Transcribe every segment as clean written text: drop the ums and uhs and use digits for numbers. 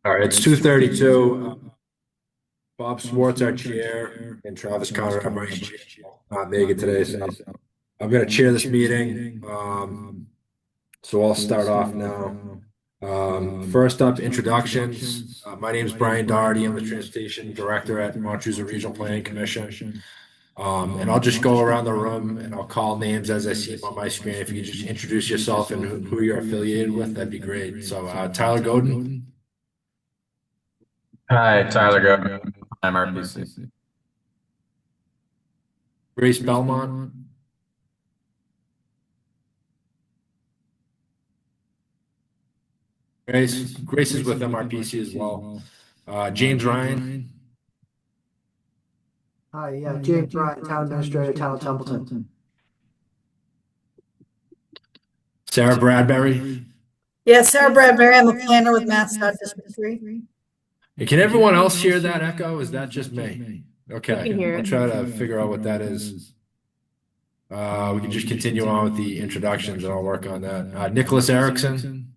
All right, it's 2:32. Bob Swartz, our chair, and Travis Conner, our vice chair, not make it today. So I'm going to chair this meeting. So I'll start off now. First up, introductions. My name is Brian Doherty. I'm the Transportation Director at Montachusett Regional Planning Commission. And I'll just go around the room and I'll call names as I see them on my screen. If you could just introduce yourself and who you're affiliated with, that'd be great. So Tyler Godin. Hi, Tyler Go. I'm RPC. Grace Belmont. Grace is with MRPC as well. James Ryan. Hi, yeah, James Ryan, Town Administrator, Town of Templeton. Sarah Bradbury. Yeah, Sarah Bradbury. I'm a planner with Mascot District 3. Hey, can everyone else hear that echo? Is that just me? Okay, can hear I'll it. try to figure out what that is. We can just continue on with the introductions and I'll work on that. Nicholas Erickson.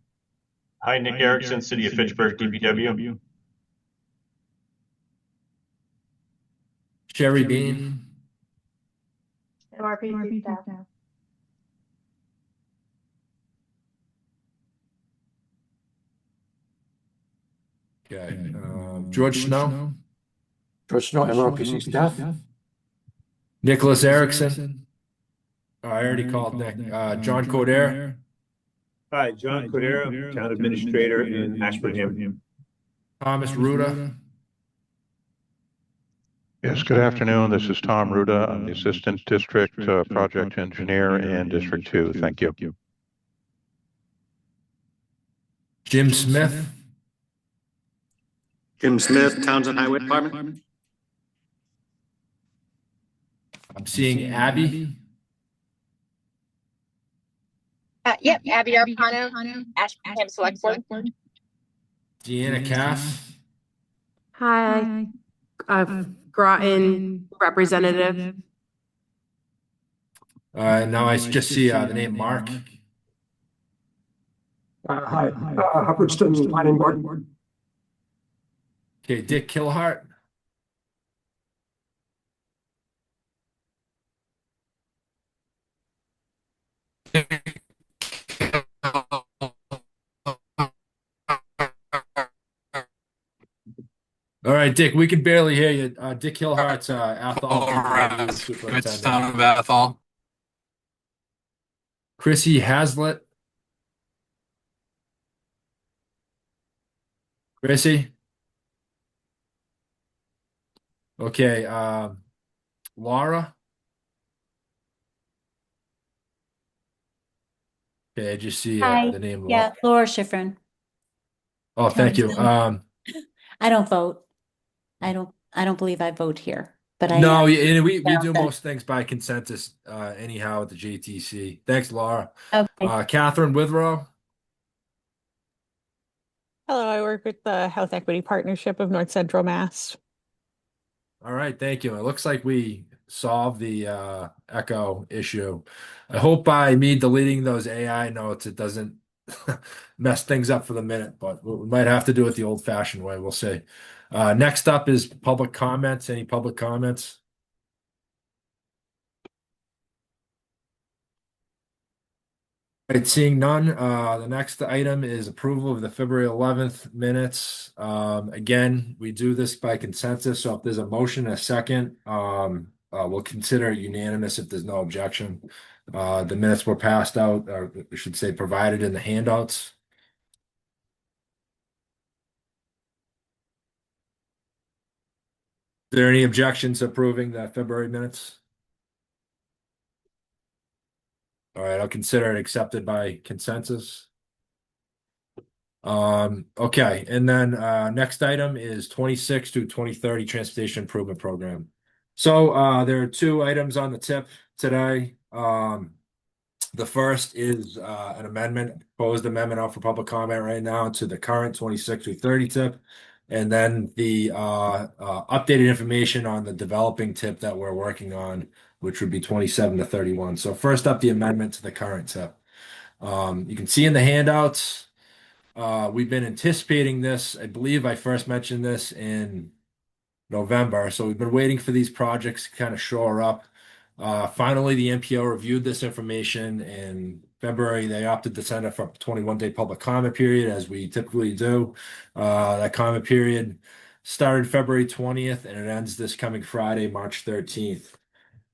Hi, Nick Erickson, City of Fitchburg, DPW. Sherry Bean. MRPC staff. Okay. George Snow. George Snow, MRPC staff. Nicholas Erickson. Oh, I already called Nick. John Coder. Hi, John Cordero, Town Administrator in Ashburnham. Thomas Ruda. Yes, good afternoon. This is Tom Ruda. I'm the Assistant District Project Engineer in District 2. Thank you. Jim Smith. Jim Smith, Townsend Highway Department. I'm seeing Abby. Yep, Abby Arpano, Ashburnham Select Board. Deanna Cass. Hi, Groton representative. Now I just see the name Mark. Hi, Hubbardston Planning Board. Okay, Dick Killhart. All right, Dick, we can barely hear you. Dick Killhart's Athol. Good son of Athol. Chrissy Hazlitt. Chrissy. Okay, Laura. Okay, I just see Hi. the name. Yeah, Laura Schifrin. Oh, thank you. I don't vote. I don't believe I vote here, but I No, am. and we do that. most things by consensus anyhow at the JTC. Thanks, Laura. Okay. Catherine Withrow. Hello, I work with the Health Equity Partnership of North Central Mass. All right, thank you. It looks like we solved the echo issue. I hope by me deleting those AI notes, it doesn't mess things up for the minute, but we might have to do it the old-fashioned way. We'll see. Next up is public comments. Any public comments? All right, seeing none. The next item is approval of the February 11th minutes. Again, we do this by consensus, so if there's a motion and a second, we'll consider it unanimous if there's no objection. The minutes were passed out, or I should say provided in the handouts. Are there any objections to approving the February minutes? All right, I'll consider it accepted by consensus. Okay, and then next item is 26 to 2030 Transportation Improvement Program. So there are two items on the tip today. The first is an amendment, proposed amendment out for public comment right now to the current 26 to 30 tip. And then the updated information on the developing tip that we're working on, which would be 27 to 31. So first up, the amendment to the current tip. You can see in the handouts, we've been anticipating this. I believe I first mentioned this in November. So we've been waiting for these projects to kind of shore up. Finally, the MPO reviewed this information in February. They opted to send it for a 21-day public comment period, as we typically do. That comment period started February 20th, and it ends this coming Friday, March 13th.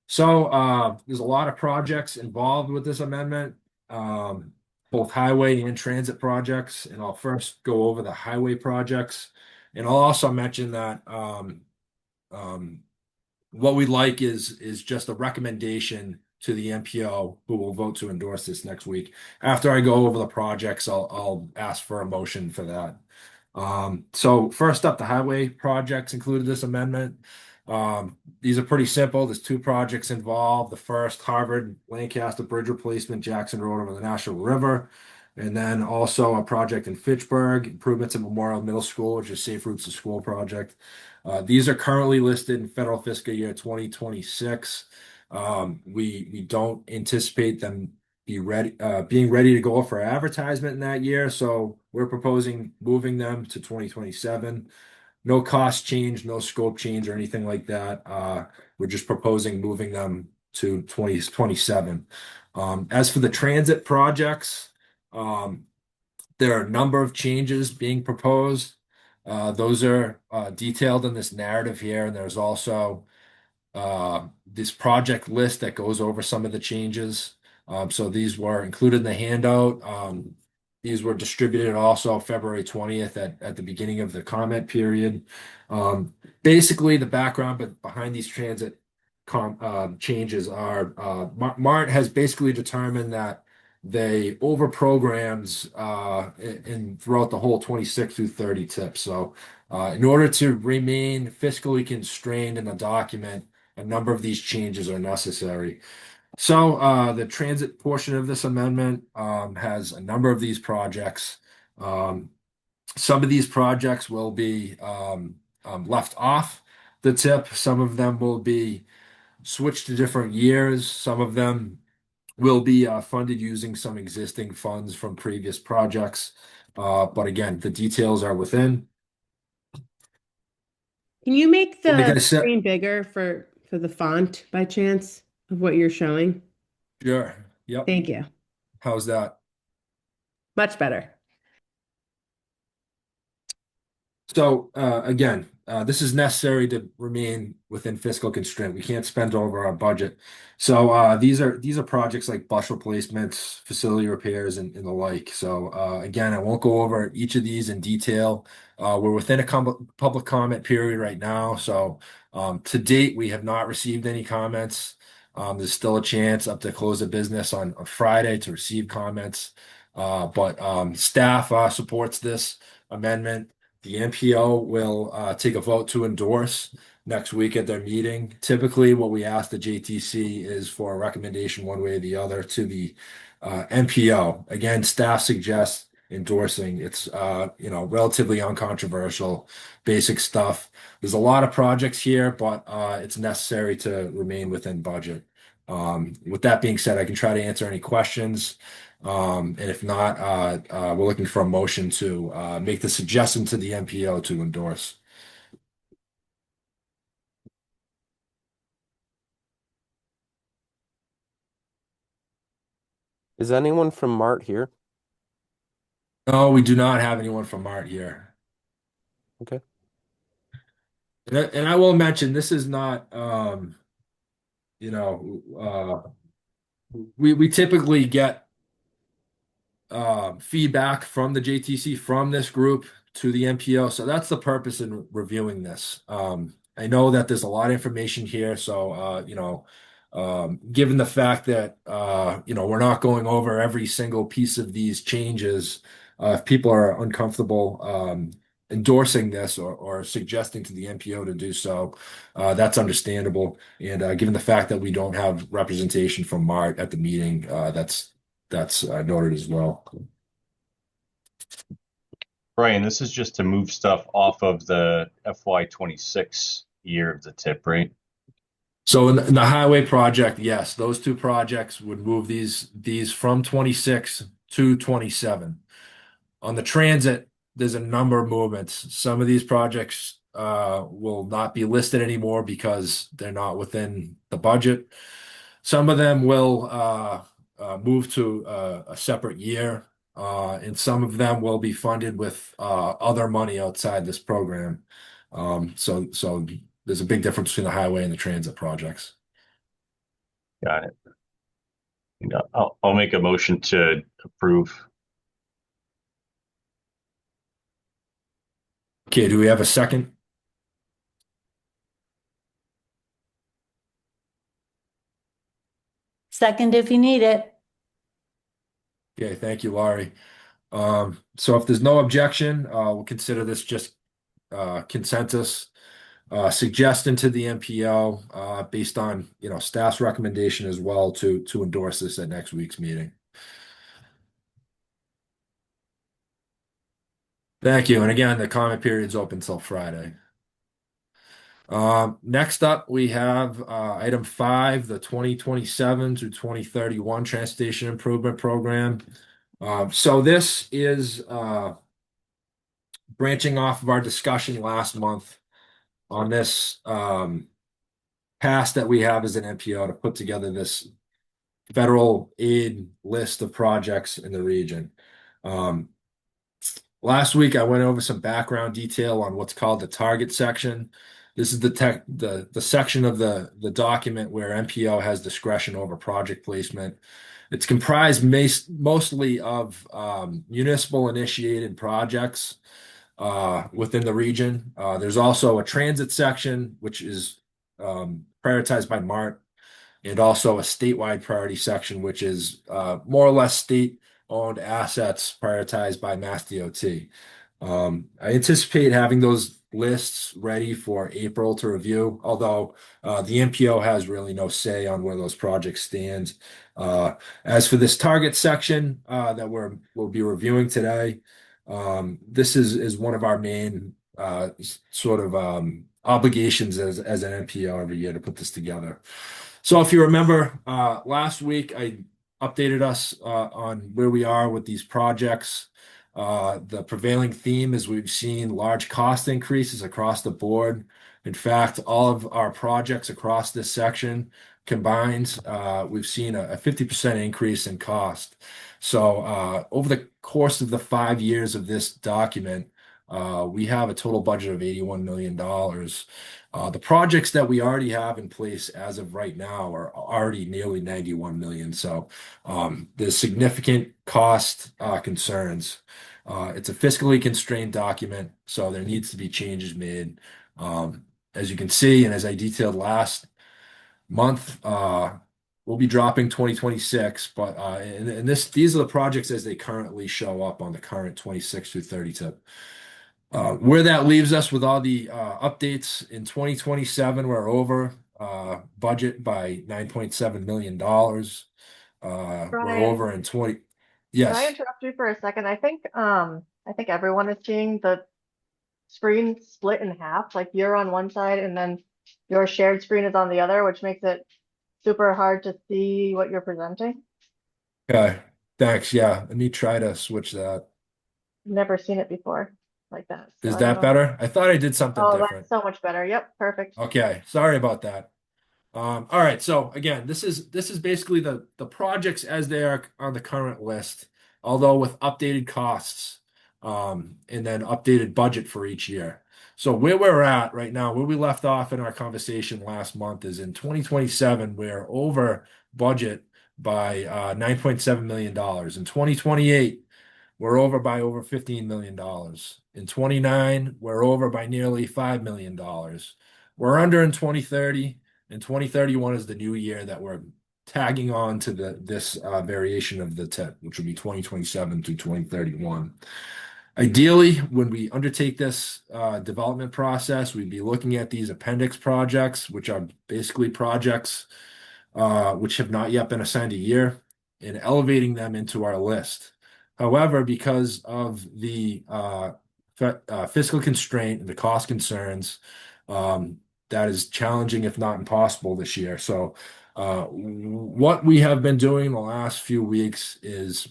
So there's a lot of projects involved with this amendment, both highway and transit projects. And I'll first go over the highway projects. And I'll also mention that what we'd like is just a recommendation to the MPO, who will vote to endorse this next week. After I go over the projects, I'll ask for a motion for that. So first up, the highway projects included this amendment. These are pretty simple. There's two projects involved. The first, Harvard Lancaster Bridge replacement, Jackson Road over the National River. And then also a project in Fitchburg, improvements at Memorial Middle School, which is Safe Routes to School project. These are currently listed in federal fiscal year 2026. We don't anticipate them being ready to go for advertisement in that year. So we're proposing moving them to 2027. No cost change, no scope change or anything like that. We're just proposing moving them to 2027. As for the transit projects, there are a number of changes being proposed. Those are detailed in this narrative here, and there's also this project list that goes over some of the changes. So these were included in the handout. These were distributed also February 20th at the beginning of the comment period. Basically, the background behind these transit changes are MART has basically determined that they over programs throughout the whole 26 through 30 tips. So in order to remain fiscally constrained in the document, a number of these changes are necessary. So the transit portion of this amendment has a number of these projects. Some of these projects will be left off the tip. Some of them will be switched to different years. Some of them will be funded using some existing funds from previous projects. But again, the details are within. Can you make We're making the a set- screen bigger for the font by chance of what you're showing? Sure. Yep. Thank you. How's that? Much better. So again, this is necessary to remain within fiscal constraint. We can't spend over our budget. So these are projects like bus replacements, facility repairs, and the like. So again, I won't go over each of these in detail. We're within a public comment period right now. So to date, we have not received any comments. There's still a chance up to close of business on Friday to receive comments. But staff supports this amendment. The MPO will take a vote to endorse next week at their meeting. Typically, what we ask the JTC is for a recommendation one way or the other to the MPO. Again, staff suggests endorsing. It's relatively uncontroversial, basic stuff. There's a lot of projects here, but it's necessary to remain within budget. With that being said, I can try to answer any questions. And if not, we're looking for a motion to make the suggestion to the MPO to endorse. Is anyone from Mart here? No, we do not have anyone from Mart here. Okay. And I will mention, this is not, we typically get feedback from the JTC from this group to the MPO. So that's the purpose in reviewing this. I know that there's a lot of information here. So, given the fact that, we're not going over every single piece of these changes, if people are uncomfortable endorsing this or suggesting to the MPO to do so, that's understandable. And given the fact that we don't have representation from MART at the meeting, that's noted as well. Brian, this is just to move stuff off of the FY26 year of the tip, right? So in the highway project, yes, those two projects would move these from 26 to 27. On the transit, there's a number of movements. Some of these projects will not be listed anymore because they're not within the budget. Some of them will move to a separate year, and some of them will be funded with other money outside this program. So there's a big difference between the highway and the transit projects. Got it. I'll make a motion to approve. Okay, do we have a second? Second if you need it. Okay, thank you, Laurie. So if there's no objection, we'll consider this just consensus. Suggestion to the MPO based on staff's recommendation as well to endorse this at next week's meeting. Thank you. And again, the comment period is open till Friday. Next up, we have item 5, the 2027 to 2031 Transportation Improvement Program. So this is branching off of our discussion last month on this task that we have as an MPO to put together this federal aid list of projects in the region. Last week, I went over some background detail on what's called the target section. This is the section of the document where MPO has discretion over project placement. It's comprised mostly of municipal initiated projects within the region. There's also a transit section, which is prioritized by MART, and also a statewide priority section, which is more or less state-owned assets prioritized by Mass DOT. I anticipate having those lists ready for April to review, although the MPO has really no say on where those projects stand. As for this target section that we'll be reviewing today, this is one of our main sort of obligations as an MPO every year to put this together. So if you remember, last week I updated us on where we are with these projects. The prevailing theme is we've seen large cost increases across the board. In fact, all of our projects across this section combined, we've seen a 50% increase in cost. So over the course of the 5 years of this document, we have a total budget of $81 million. The projects that we already have in place as of right now are already nearly 91 million. So there's significant cost concerns. It's a fiscally constrained document, so there needs to be changes made. As you can see, and as I detailed last month, we'll be dropping 2026, but these are the projects as they currently show up on the current 26 through 30 tip. Where that leaves us with all the updates in 2027, we're over budget by $9.7 million. We're over in 20. Yes. Can I interrupt you for a second? I think everyone is seeing the screen split in half. Like you're on one side and then your shared screen is on the other, which makes it super hard to see what you're presenting. Okay. Thanks. Yeah. Let me try to switch that. Never seen it before like that. So Is that better? I thought I did something different. That's so much better. Yep. Perfect. Okay. Sorry about that. All right. So again, this is basically the projects as they are on the current list, although with updated costs, and then updated budget for each year. So where we're at right now, where we left off in our conversation last month is in 2027, we're over budget by $9.7 million. In 2028, we're over by over $15 million. In 29, we're over by nearly $5 million. We're under in 2030, and 2031 is the new year that we're tagging on to this variation of the tip, which will be 2027 to 2031. Ideally, when we undertake this development process, we'd be looking at these appendix projects, which are basically projects which have not yet been assigned a year, and elevating them into our list. However, because of the fiscal constraint and the cost concerns, that is challenging, if not impossible, this year. So what we have been doing the last few weeks is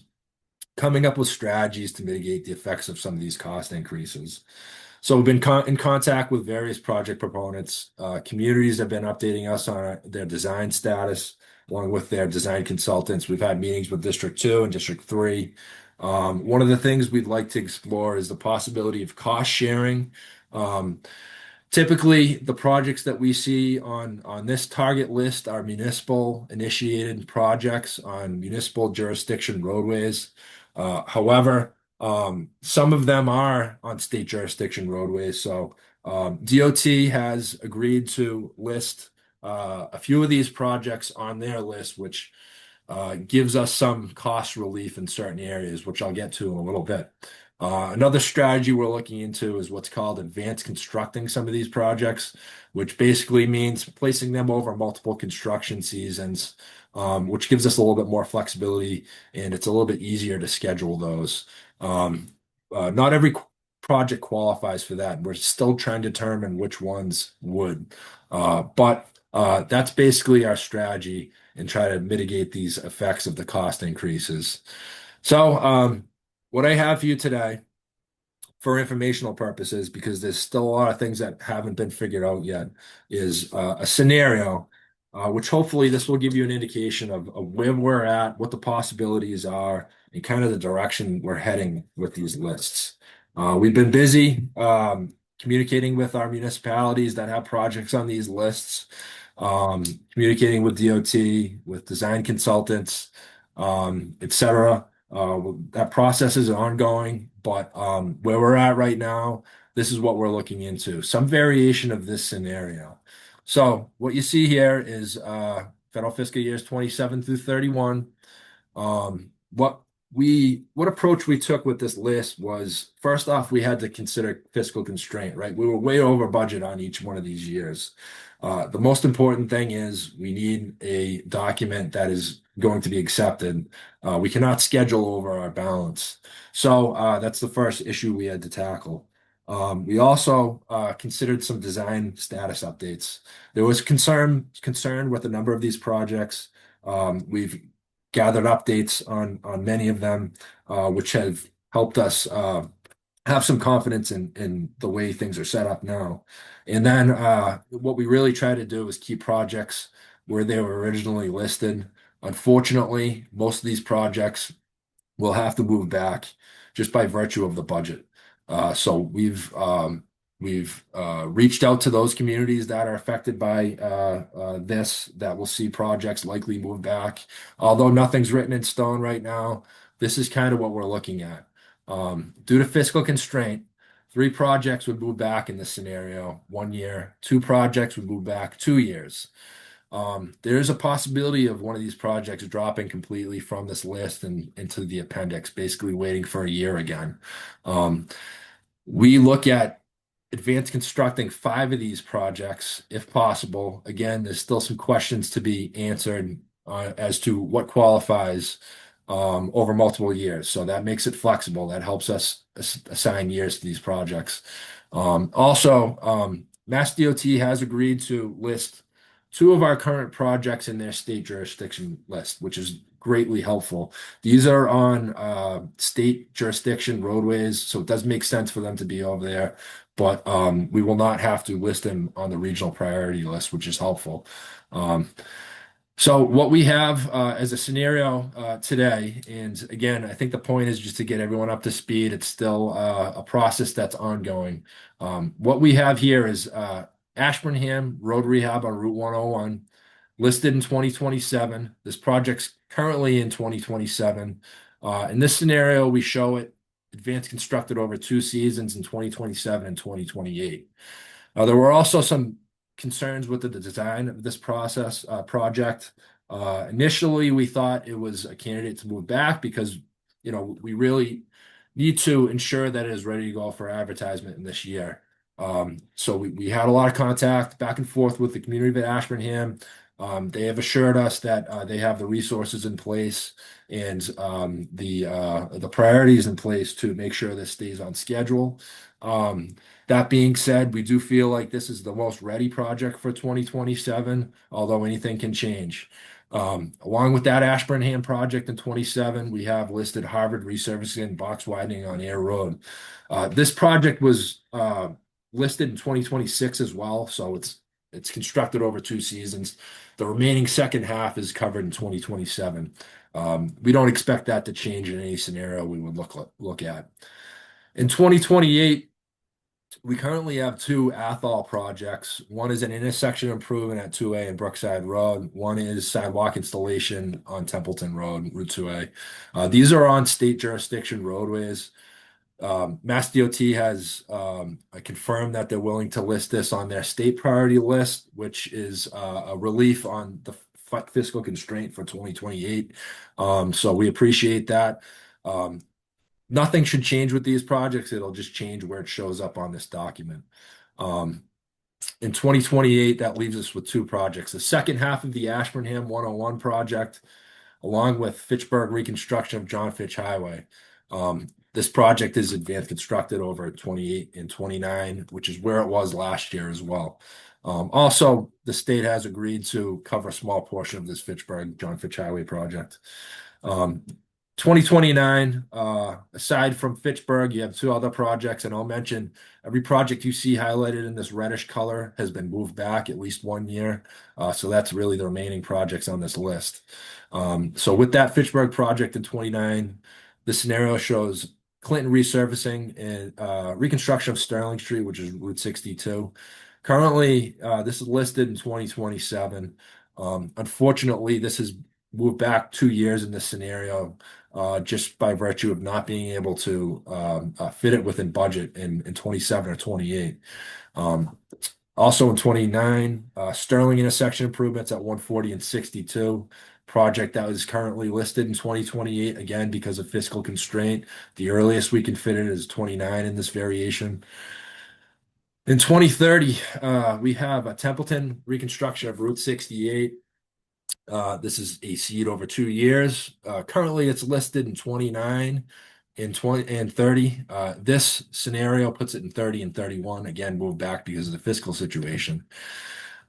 coming up with strategies to mitigate the effects of some of these cost increases. So we've been in contact with various project proponents. Communities have been updating us on their design status, along with their design consultants. We've had meetings with District 2 and District 3. One of the things we'd like to explore is the possibility of cost sharing. Typically, the projects that we see on this target list are municipal initiated projects on municipal jurisdiction roadways. However, some of them are on state jurisdiction roadways. So DOT has agreed to list a few of these projects on their list, which gives us some cost relief in certain areas, which I'll get to in a little bit. Another strategy we're looking into is what's called advanced constructing some of these projects, which basically means placing them over multiple construction seasons, which gives us a little bit more flexibility, and it's a little bit easier to schedule those. Not every project qualifies for that. We're still trying to determine which ones would. But that's basically our strategy and try to mitigate these effects of the cost increases. So what I have for you today, for informational purposes, because there's still a lot of things that haven't been figured out yet, is a scenario, which hopefully this will give you an indication of where we're at, what the possibilities are, and kind of the direction we're heading with these lists. We've been busy communicating with our municipalities that have projects on these lists, communicating with DOT, with design consultants, etc. That process is ongoing, but where we're at right now, this is what we're looking into, some variation of this scenario. So what you see here is federal fiscal years 27 through 31. What approach we took with this list was, first off, we had to consider fiscal constraint, right? We were way over budget on each one of these years. The most important thing is we need a document that is going to be accepted. We cannot schedule over our balance. So that's the first issue we had to tackle. We also considered some design status updates. There was concern with a number of these projects. We've gathered updates on many of them, which have helped us have some confidence in the way things are set up now. And then what we really try to do is keep projects where they were originally listed. Unfortunately, most of these projects will have to move back just by virtue of the budget. So we've reached out to those communities that are affected by this, that will see projects likely move back. Although nothing's written in stone right now, this is kind of what we're looking at. Due to fiscal constraint, 3 projects would move back in this scenario 1 year, 2 projects would move back 2 years. There is a possibility of one of these projects dropping completely from this list and into the appendix, basically waiting for a year again. We look at advanced constructing 5 of these projects, if possible. Again, there's still some questions to be answered as to what qualifies over multiple years. So that makes it flexible. That helps us assign years to these projects. Also, Mass DOT has agreed to list 2 of our current projects in their state jurisdiction list, which is greatly helpful. These are on state jurisdiction roadways, so it does make sense for them to be over there, but we will not have to list them on the regional priority list, which is helpful. So what we have as a scenario today, and again, I think the point is just to get everyone up to speed. It's still a process that's ongoing. What we have here is Ashburnham Road Rehab on Route 101, listed in 2027. This project's currently in 2027. In this scenario, we show it advanced constructed over 2 seasons in 2027 and 2028. There were also some concerns with the design of this project. Initially, we thought it was a candidate to move back because, we really need to ensure that it is ready to go for advertisement in this year. So we had a lot of contact back and forth with the community of Ashburnham. They have assured us that they have the resources in place and the priorities in place to make sure this stays on schedule. That being said, we do feel like this is the most ready project for 2027, although anything can change. Along with that Ashburnham project in 27, we have listed Harvard resurfacing box widening on Air Road. This project was listed in 2026 as well, so it's constructed over 2 seasons. The remaining second half is covered in 2027. We don't expect that to change in any scenario we would look at. In 2028, we currently have 2 Athol projects. One is an intersection improvement at 2A and Brookside Road. One is sidewalk installation on Templeton Road, Route 2A. These are on state jurisdiction roadways. Mass DOT has confirmed that they're willing to list this on their state priority list, which is a relief on the fiscal constraint for 2028. So we appreciate that. Nothing should change with these projects. It'll just change where it shows up on this document. In 2028, that leaves us with 2 projects. The second half of the Ashburnham 101 project, along with Fitchburg reconstruction of John Fitch Highway. This project is advanced constructed over 28 and 29, which is where it was last year as well. Also, the state has agreed to cover a small portion of this Fitchburg John Fitch Highway project. 2029, aside from Fitchburg, you have 2 other projects, and I'll mention every project you see highlighted in this reddish color has been moved back at least 1 year. So that's really the remaining projects on this list. So with that Fitchburg project in 29, the scenario shows Clinton resurfacing and reconstruction of Sterling Street, which is Route 62. Currently, this is listed in 2027. Unfortunately, this has moved back 2 years in this scenario, just by virtue of not being able to fit it within budget in 27 or 28. Also in 29, Sterling intersection improvements at 140 and 62. Project that is currently listed in 2028, again, because of fiscal constraint. The earliest we can fit it is 29 in this variation. In 2030, we have a Templeton reconstruction of Route 68. This is a seed over 2 years. Currently, it's listed in 29 and 20 and 30. This scenario puts it in 30 and 31. Again, moved back because of the fiscal situation.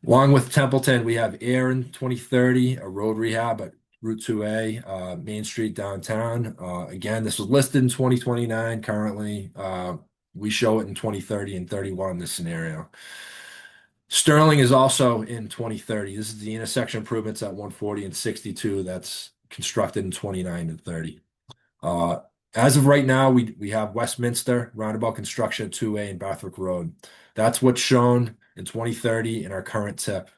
Along with Templeton, we have Air in 2030, a road rehab at Route 2A, Main Street downtown. Again, this was listed in 2029. Currently, we show it in 2030 and 31 in this scenario. Sterling is also in 2030. This is the intersection improvements at 140 and 62 that's constructed in 29 and 30. As of right now, we have Westminster roundabout construction at 2A and Bathwick Road. That's what's shown in 2030 in our current tip.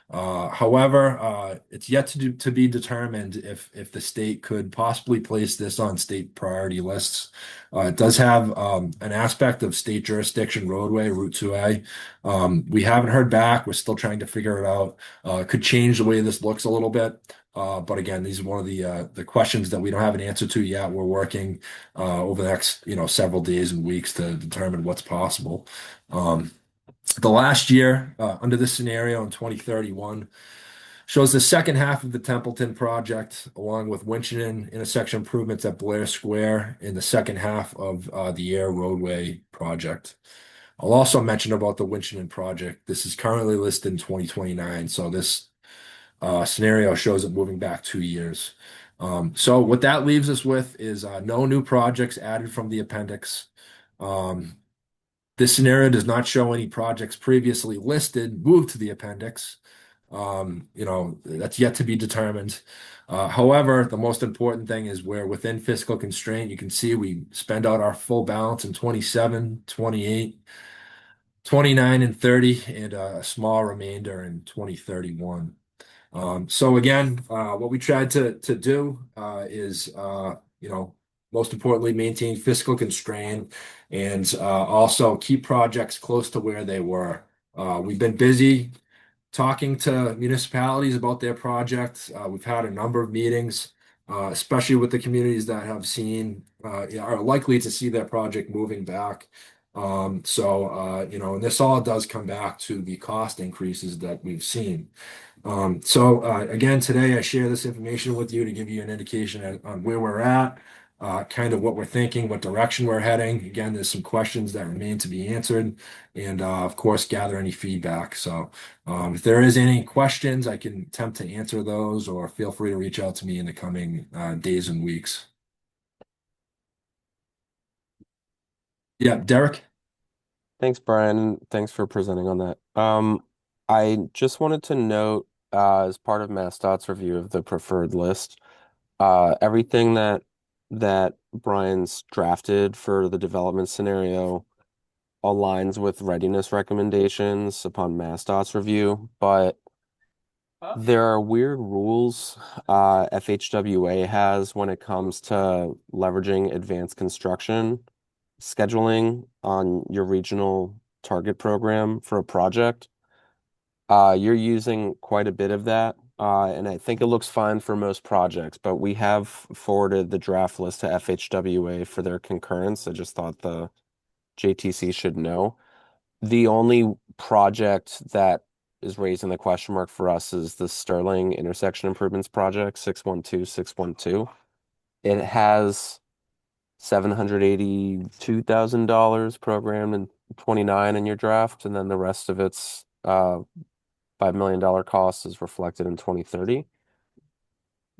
However, it's yet to be determined if the state could possibly place this on state priority lists. It does have an aspect of state jurisdiction roadway, Route 2A. We haven't heard back. We're still trying to figure it out. Could change the way this looks a little bit. But again, these are one of the questions that we don't have an answer to yet. We're working over the next several days and weeks to determine what's possible. The last year under this scenario in 2031 shows the second half of the Templeton project, along with Winchendon intersection improvements at Blair Square in the second half of the Air roadway project. I'll also mention about the Winchendon project. This is currently listed in 2029, so this scenario shows it moving back 2 years. So what that leaves us with is no new projects added from the appendix. This scenario does not show any projects previously listed moved to the appendix. That's yet to be determined. However, the most important thing is we're within fiscal constraint. You can see we spend out our full balance in 27, 28, 29, and 30, and a small remainder in 2031. So again, what we tried to do is, most importantly, maintain fiscal constraint and also keep projects close to where they were. We've been busy talking to municipalities about their projects. We've had a number of meetings, especially with the communities that have seen, are likely to see their project moving back. And this all does come back to the cost increases that we've seen. Again, today I share this information with you to give you an indication on where we're at. kind of what we're thinking, what direction we're heading. Again, there's some questions that remain to be answered, and of course, gather any feedback. So if there is any questions, I can attempt to answer those, or feel free to reach out to me in the coming days and weeks. Yeah, Derek? Thanks, Brian. Thanks for presenting on that. I just wanted to note, as part of MassDOT's review of the preferred list, everything that Brian's drafted for the development scenario aligns with readiness recommendations upon MassDOT's review, but there are weird rules FHWA has when it comes to leveraging advanced construction scheduling on your regional target program for a project. You're using quite a bit of that, and I think it looks fine for most projects, but we have forwarded the draft list to FHWA for their concurrence. I just thought the JTC should know. The only project that is raising the question mark for us is the Sterling Intersection Improvements Project, 612. It has $782,000 programmed in 29 in your draft, and then the rest of its $5 million cost is reflected in 2030.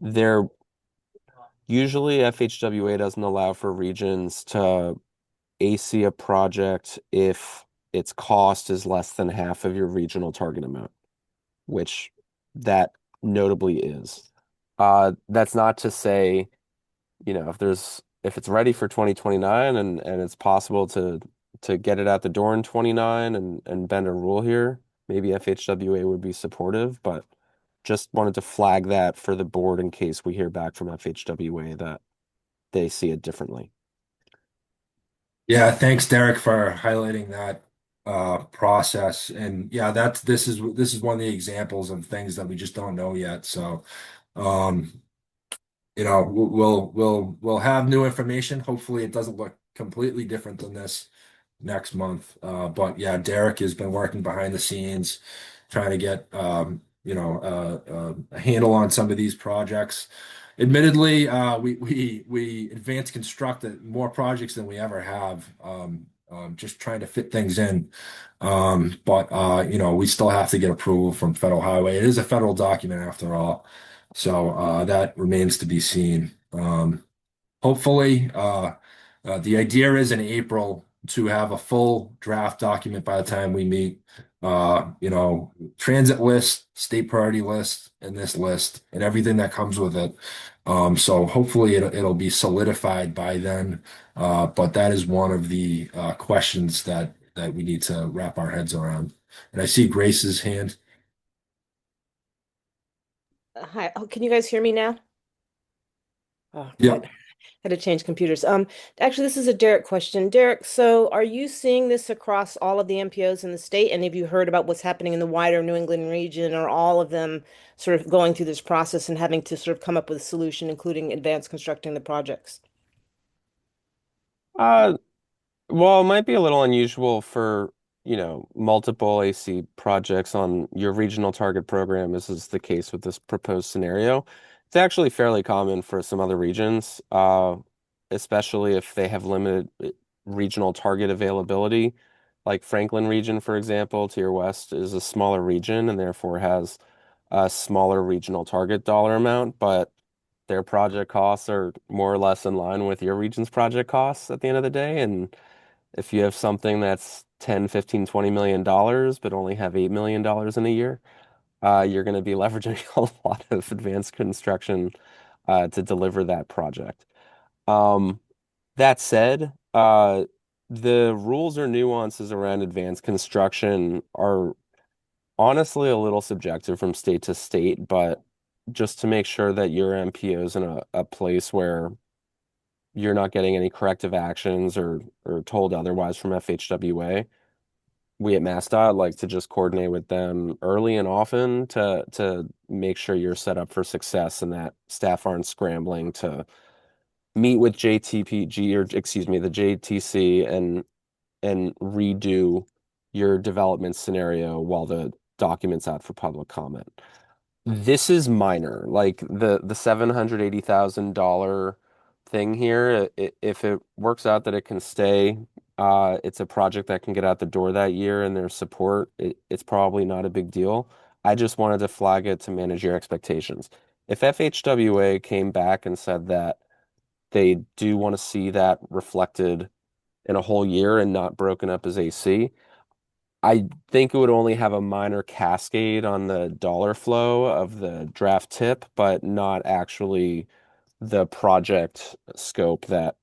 There usually FHWA doesn't allow for regions to AC a project if its cost is less than half of your regional target amount, which that notably is. That's not to say, if it's ready for 2029 and it's possible to get it out the door in 29 and bend a rule here, maybe FHWA would be supportive, but just wanted to flag that for the board in case we hear back from FHWA that they see it differently. Yeah, thanks, Derek, for highlighting that process. And yeah, this is one of the examples of things that we just don't know yet. So we'll have new information. Hopefully it doesn't look completely different than this next month. But yeah, Derek has been working behind the scenes trying to get a handle on some of these projects. Admittedly, we advanced constructed more projects than we ever have. Just trying to fit things in. But we still have to get approval from Federal Highway. It is a federal document after all. So that remains to be seen. Hopefully, the idea is in April to have a full draft document by the time we meet. Transit list, state priority list, and this list, and everything that comes with it. So hopefully it'll be solidified by then. But that is one of the questions that we need to wrap our heads around. And I see Grace's hand. Hi. Oh, can you guys hear me now? Oh, Yeah. good. Had to change computers. Actually, this is a Derek question. Derek, so are you seeing this across all of the MPOs in the state? And have you heard about what's happening in the wider New England region, or all of them sort of going through this process and having to sort of come up with a solution, including advanced constructing the projects? Well, it might be a little unusual for, multiple AC projects on your regional target program, as is the case with this proposed scenario. It's actually fairly common for some other regions, especially if they have limited regional target availability. Like Franklin region, for example, to your west is a smaller region and therefore has a smaller regional target dollar amount, but their project costs are more or less in line with your region's project costs at the end of the day. And if you have something that's 10, 15, $20 million, but only have $8 million in a year, you're going to be leveraging a lot of advanced construction to deliver that project. That said, the rules or nuances around advanced construction are honestly a little subjective from state to state, but just to make sure that your MPO is in a place where you're not getting any corrective actions or told otherwise from FHWA, we at MassDOT like to just coordinate with them early and often to make sure you're set up for success and that staff aren't scrambling to meet with the JTC and redo your development scenario while the document's out for public comment. This is minor, like the $780,000 thing here. If it works out that it can stay, it's a project that can get out the door that year and there's support, it's probably not a big deal. I just wanted to flag it to manage your expectations. If FHWA came back and said that they do want to see that reflected in a whole year and not broken up as AC, I think it would only have a minor cascade on the dollar flow of the draft tip, but not actually the project scope that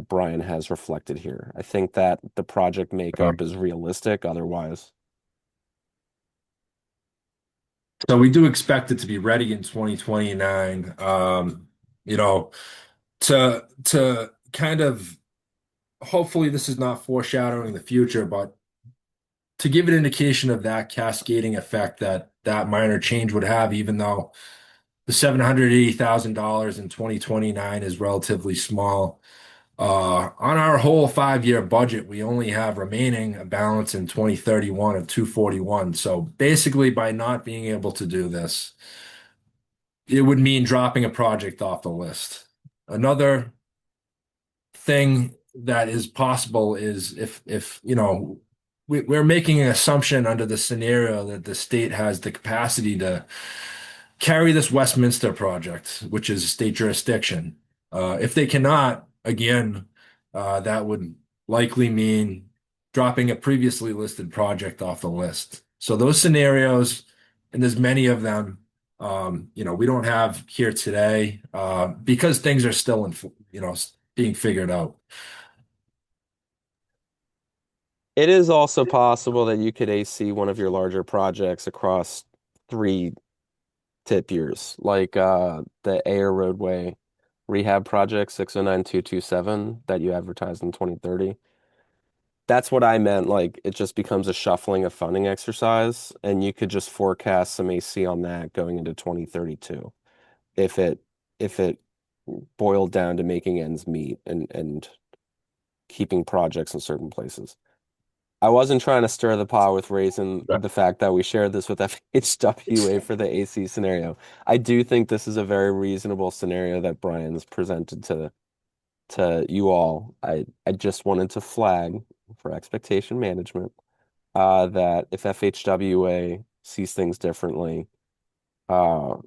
Brian has reflected here. I think that the project makeup is realistic otherwise. So we do expect it to be ready in 2029. You know, to kind of hopefully this is not foreshadowing the future, but to give an indication of that cascading effect that that minor change would have, even though the $780,000 in 2029 is relatively small. On our whole 5-year budget, we only have remaining a balance in 2031 of 241. So basically, by not being able to do this, it would mean dropping a project off the list. Another thing that is possible is if you know we're making an assumption under the scenario that the state has the capacity to carry this Westminster project, which is state jurisdiction. If they cannot, again, that would likely mean dropping a previously listed project off the list. So those scenarios, and there's many of them, we don't have here today because things are still being figured out. It is also possible that you could AC one of your larger projects across 3 tip years, like the Ayer Roadway rehab project 609227 that you advertised in 2030. That's what I meant. Like it just becomes a shuffling of funding exercise, and you could just forecast some AC on that going into 2032 if it boiled down to making ends meet and keeping projects in certain places. I wasn't trying to stir the pot with raising the fact that we shared this with FHWA for the AC scenario. I do think this is a very reasonable scenario that Brian's presented to you all. I just wanted to flag for expectation management that if FHWA sees things differently, the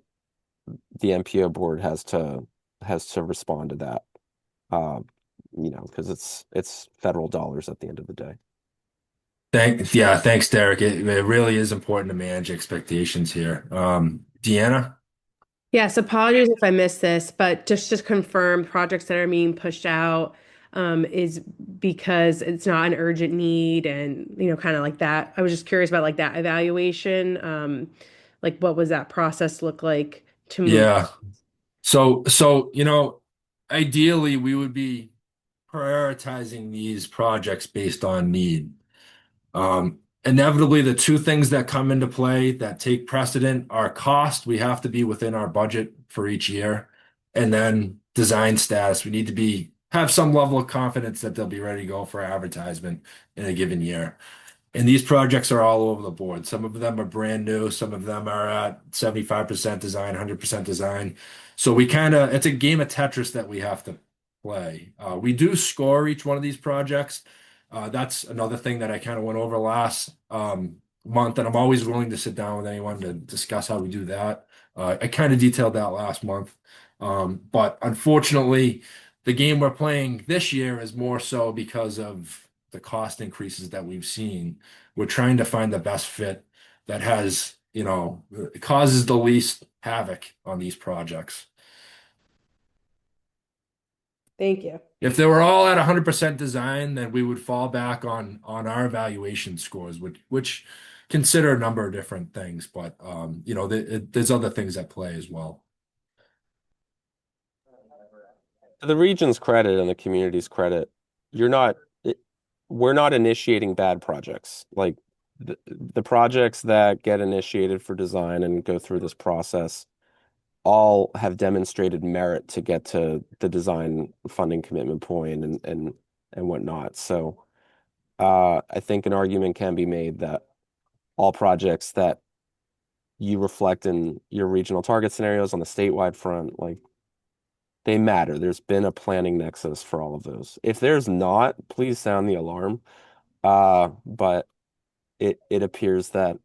MPO board has to respond to that. Because it's federal dollars at the end of the day. Thanks, Derek. It really is important to manage expectations here. Deanna? Yes, apologies if I missed this, but just to confirm, projects that are being pushed out is because it's not an urgent need and, kind of like that. I was just curious about like that evaluation. Like what was that process look like to move? Yeah. So, ideally we would be prioritizing these projects based on need. Inevitably, the two things that come into play that take precedent are cost. We have to be within our budget for each year, and then design status. We need to have some level of confidence that they'll be ready to go for advertisement in a given year. And these projects are all over the board. Some of them are brand new. Some of them are at 75% design, 100% design. So it's a game of Tetris that we have to play. We do score each one of these projects. That's another thing that I kind of went over last month, and I'm always willing to sit down with anyone to discuss how we do that. I kind of detailed that last month. But unfortunately, the game we're playing this year is more so because of the cost increases that we've seen. We're trying to find the best fit that causes the least havoc on these projects. Thank you. If they were all at 100% design, then we would fall back on our evaluation scores, which consider a number of different things, but there's other things at play as well. To the region's credit and the community's credit, we're not initiating bad projects. Like the projects that get initiated for design and go through this process all have demonstrated merit to get to the design funding commitment point and whatnot. So I think an argument can be made that all projects that you reflect in your regional target scenarios on the statewide front, like They matter. There's been a planning nexus for all of those. If there's not, please sound the alarm. But it appears that,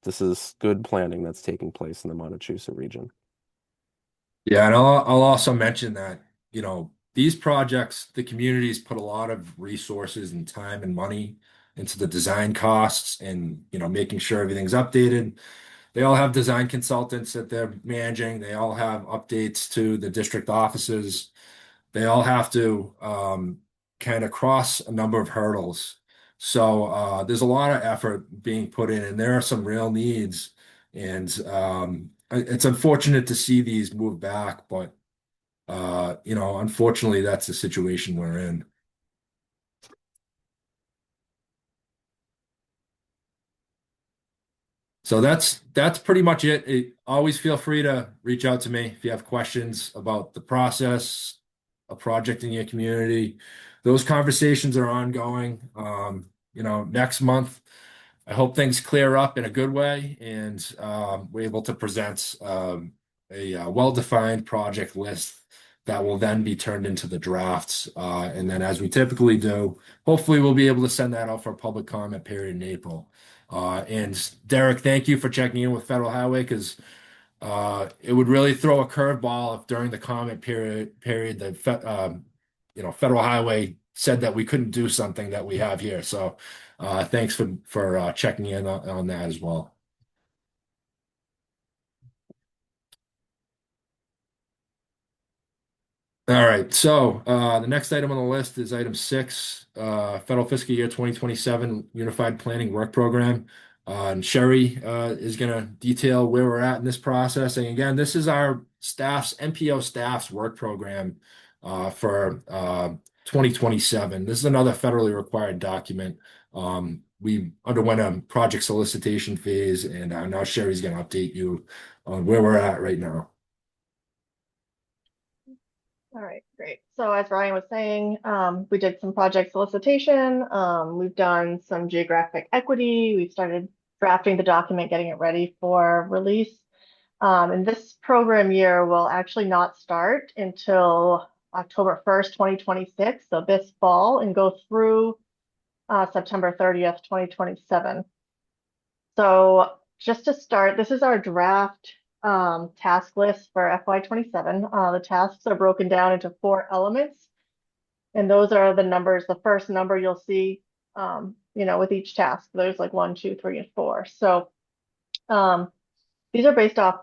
this is good planning that's taking place in the Montachusett region. Yeah, and I'll also mention that, these projects, the communities put a lot of resources and time and money into the design costs and, making sure everything's updated. They all have design consultants that they're managing. They all have updates to the district offices. They all have to kind of cross a number of hurdles. So there's a lot of effort being put in, and there are some real needs. And it's unfortunate to see these move back, but unfortunately, that's the situation we're in. So that's pretty much it. Always feel free to reach out to me if you have questions about the process, a project in your community. Those conversations are ongoing. Next month, I hope things clear up in a good way and we're able to present a well-defined project list that will then be turned into the drafts. And then as we typically do, hopefully we'll be able to send that out for a public comment period in April. And Derek, thank you for checking in with Federal Highway because it would really throw a curveball if during the comment period the Federal Highway said that we couldn't do something that we have here. So thanks for checking in on that as well. All right, so the next item on the list is item 6, Federal Fiscal Year 2027 Unified Planning Work Program. And Sherry is going to detail where we're at in this process. And again, this is our MPO staff's work program for 2027. This is another federally required document. We underwent a project solicitation phase, and now Sherry's going to update you on where we're at right now. All right, great. So as Ryan was saying, we did some project solicitation. We've done some geographic equity. We've started drafting the document, getting it ready for release. And this program year will actually not start until October 1st, 2026, so this fall, and go through September 30th, 2027. So just to start, this is our draft task list for FY27. The tasks are broken down into 4 elements, and those are the numbers. The first number you'll see, with each task. There's like 1, 2, 3, and 4. So these are based off.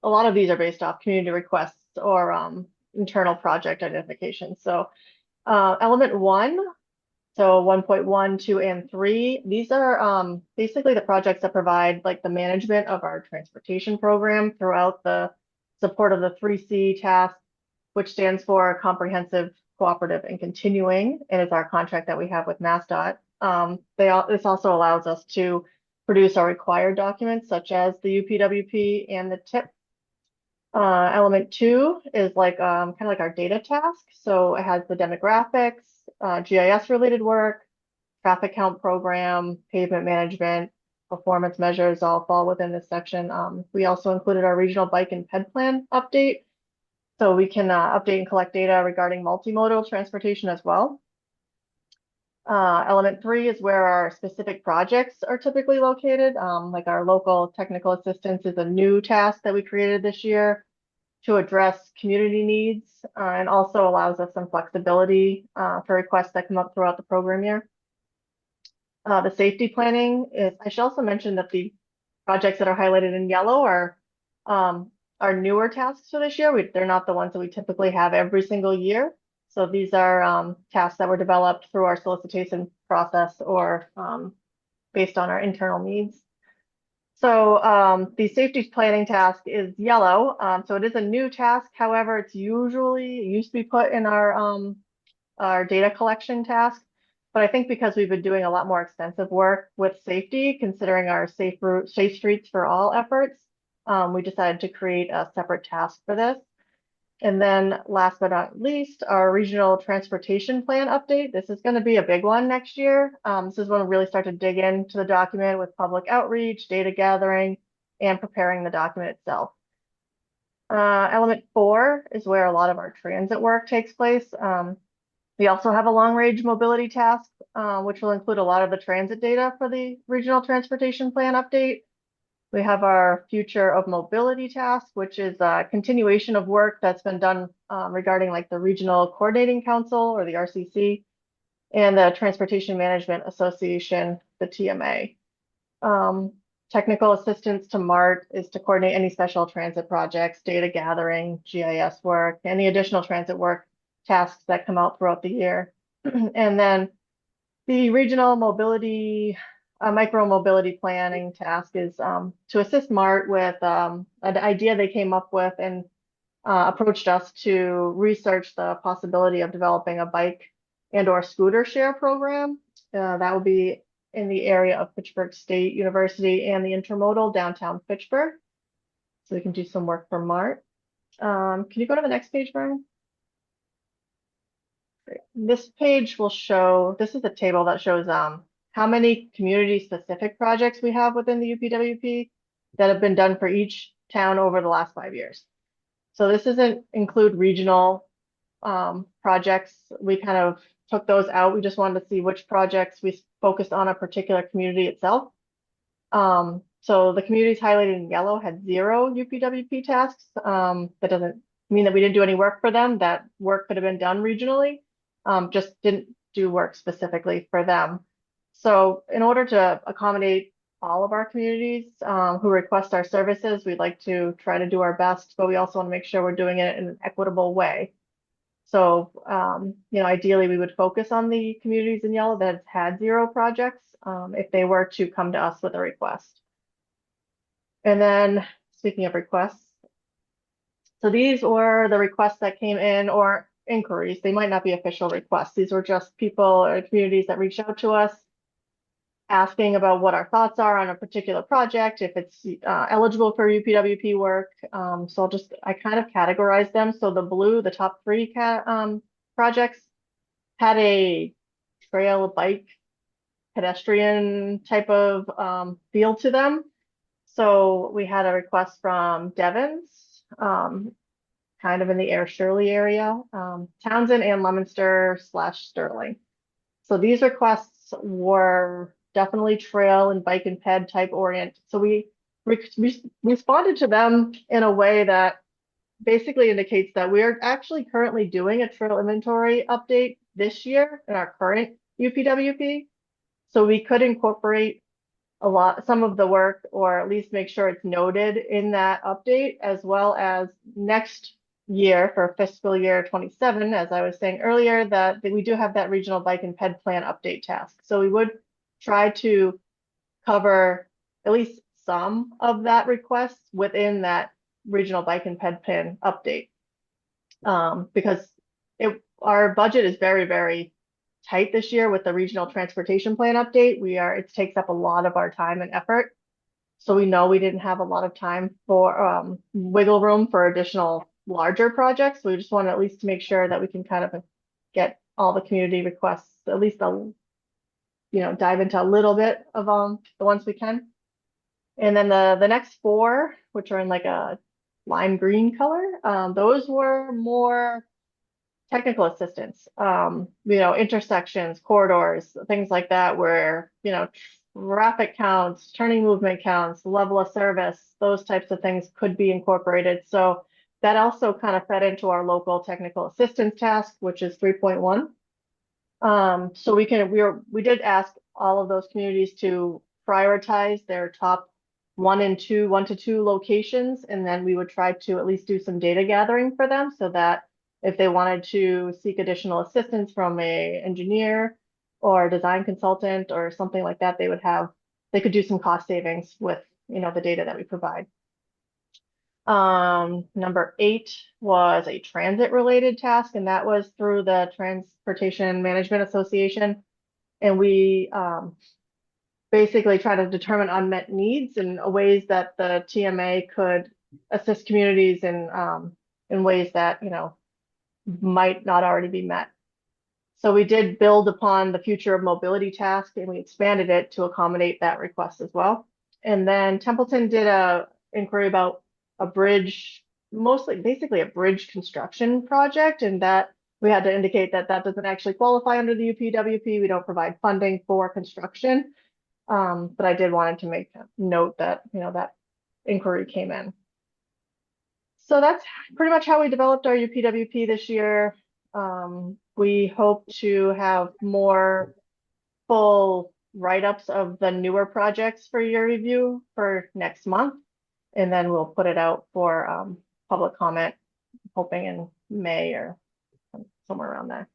A lot of these are based off community requests or internal project identification. So element 1. So 1.1, 2, and 3, these are basically the projects that provide like the management of our transportation program throughout the support of the 3C task, which stands for Comprehensive, Cooperative, and Continuing, and is our contract that we have with MassDOT. This also allows us to produce our required documents such as the UPWP and the TIP. Element 2 is like kind of like our data task. So it has the demographics, GIS related work, traffic count program, pavement management, performance measures all fall within this section. We also included our regional bike and ped plan update. So we can update and collect data regarding multimodal transportation as well. Element 3 is where our specific projects are typically located. Like our local technical assistance is a new task that we created this year to address community needs and also allows us some flexibility for requests that come up throughout the program year. The safety planning is, I should also mention that the projects that are highlighted in yellow are newer tasks for this year. They're not the ones that we typically have every single year. So these are tasks that were developed through our solicitation process or based on our internal needs. So the safety planning task is yellow. So it is a new task. However, it used to be put in our data collection task. But I think because we've been doing a lot more extensive work with safety, considering our safe streets for all efforts, we decided to create a separate task for this. And then last but not least, our regional transportation plan update. This is going to be a big one next year. This is when we really start to dig into the document with public outreach, data gathering, and preparing the document itself. Element 4 is where a lot of our transit work takes place. We also have a long-range mobility task, which will include a lot of the transit data for the regional transportation plan update. We have our future of mobility task, which is a continuation of work that's been done regarding like the Regional Coordinating Council or the RCC and the Transportation Management Association, the TMA. Technical assistance to MART is to coordinate any special transit projects, data gathering, GIS work, any additional transit work tasks that come out throughout the year. And then the regional mobility, micro mobility planning task is to assist MART with an idea they came up with and approached us to research the possibility of developing a bike and or scooter share program. That will be in the area of Fitchburg State University and the intermodal downtown Fitchburg. So we can do some work for MART. Can you go to the next page, Brian? Great. This page will show, this is a table that shows how many community-specific projects we have within the UPWP that have been done for each town over the last 5 years. So this doesn't include regional projects. We kind of took those out. We just wanted to see which projects we focused on a particular community itself. So the communities highlighted in yellow had 0 UPWP tasks. That doesn't mean that we didn't do any work for them. That work could have been done regionally, just didn't do work specifically for them. So in order to accommodate all of our communities who request our services, we'd like to try to do our best, but we also want to make sure we're doing it in an equitable way. So, you know, ideally we would focus on the communities in yellow that had 0 projects if they were to come to us with a request. And then speaking of requests, so these were the requests that came in or inquiries. They might not be official requests. These were just people or communities that reached out to us asking about what our thoughts are on a particular project, if it's eligible for UPWP work. So I kind of categorized them. So the blue, the top 3 projects had a trail, bike, pedestrian type of feel to them. So we had a request from Devens, kind of in the Air Shirley area, Townsend and Leominster / Sterling. So these requests were definitely trail and bike and ped type oriented. So we responded to them in a way that basically indicates that we're actually currently doing a trail inventory update this year in our current UPWP. So we could incorporate some of the work, or at least make sure it's noted in that update, as well as next year for fiscal year 27, as I was saying earlier, that we do have that regional bike and ped plan update task. So we would try to cover at least some of that request within that regional bike and ped plan update. Because our budget is very, very tight this year with the regional transportation plan update. It takes up a lot of our time and effort. So we know we didn't have a lot of time for wiggle room for additional larger projects. We just want at least to make sure that we can kind of get all the community requests, at least dive into a little bit of the ones we can. And then the next 4, which are in like a lime green color, those were more technical assistance, intersections, corridors, things like that, where, traffic counts, turning movement counts, level of service, those types of things could be incorporated. So that also kind of fed into our local technical assistance task, which is 3.1. So we did ask all of those communities to prioritize their top 1 to 2 locations, and then we would try to at least do some data gathering for them, so that if they wanted to seek additional assistance from an engineer or a design consultant or something like that, they could do some cost savings with the data that we provide. Number 8 was a transit related task, and that was through the Transportation Management Association. And we basically try to determine unmet needs and ways that the TMA could assist communities in ways that, might not already be met. So we did build upon the future of mobility task, and we expanded it to accommodate that request as well. And then Templeton did a inquiry about a bridge mostly basically a bridge construction project, and that we had to indicate that that doesn't actually qualify under the UPWP. We don't provide funding for construction. But I did wanted to make note that, that inquiry came in. So that's pretty much how we developed our UPWP this year. We hope to have more full write-ups of the newer projects for your review for next month. And then we'll put it out for public comment, hoping in May or somewhere around there.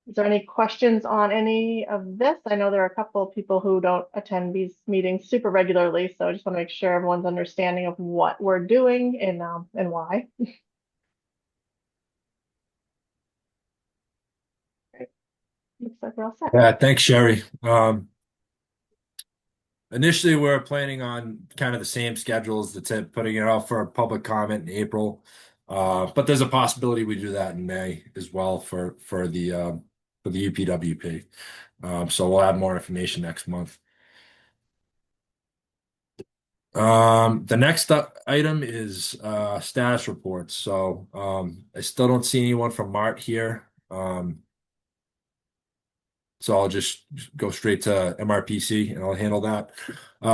Is there any questions on any of this? I know there are a couple of people who don't attend these meetings super regularly, so I just want to make sure everyone's understanding of what we're doing and why. Great. Looks like we're all set. Yeah, thanks, Sherry. Initially, we were planning on kind of the same schedule as the tip, putting it out for public comment in April. But there's a possibility we do that in May as well for the UPWP. So we'll have more information next month. The next item is status reports. So I still don't see anyone from Mart here. So I'll just go straight to MRPC and I'll handle that.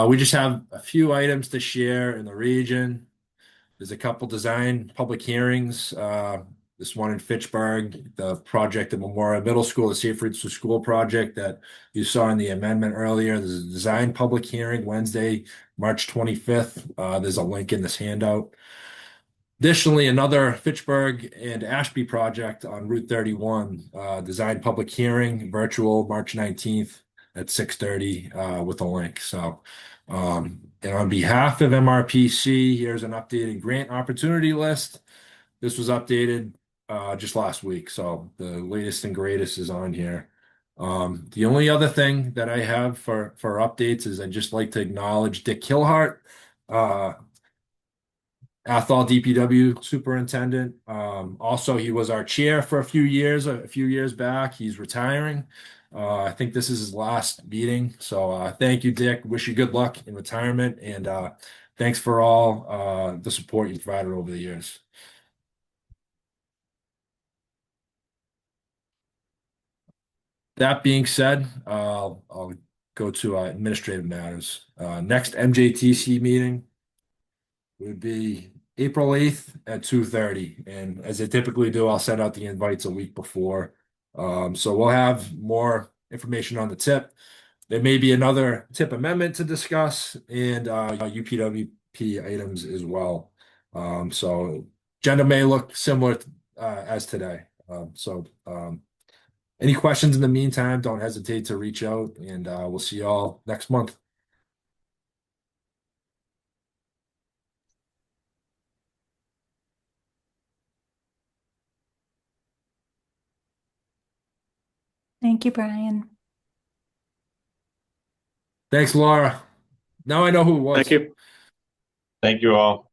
We just have a few items to share in the region. There's a couple design public hearings. This one in Fitchburg, the project at Memorial Middle School, the Safe Routes to School project that you saw in the amendment earlier. There's a design public hearing Wednesday, March 25th. There's a link in this handout. Additionally, another Fitchburg and Ashby project on Route 31, design public hearing, virtual March 19th at 6:30 with a link. So, and on behalf of MRPC, here's an updated grant opportunity list. This was updated just last week, so the latest and greatest is on here. The only other thing that I have for updates is I'd just like to acknowledge Dick Kilhart, Athol DPW superintendent. Also, he was our chair for a few years back. He's retiring. I think this is his last meeting. So thank you, Dick. Wish you good luck in retirement. And thanks for all the support you've provided over the years. That being said, I'll go to administrative matters. Next MJTC meeting would be April 8th at 2:30. And as I typically do, I'll send out the invites a week before. So we'll have more information on the tip. There may be another tip amendment to discuss and UPWP items as well. So agenda may look similar as today. Any questions in the meantime, don't hesitate to reach out, and we'll see you all next month. Thank you, Brian. Thanks, Laura. Now I know who it was. Thank you. Thank you all.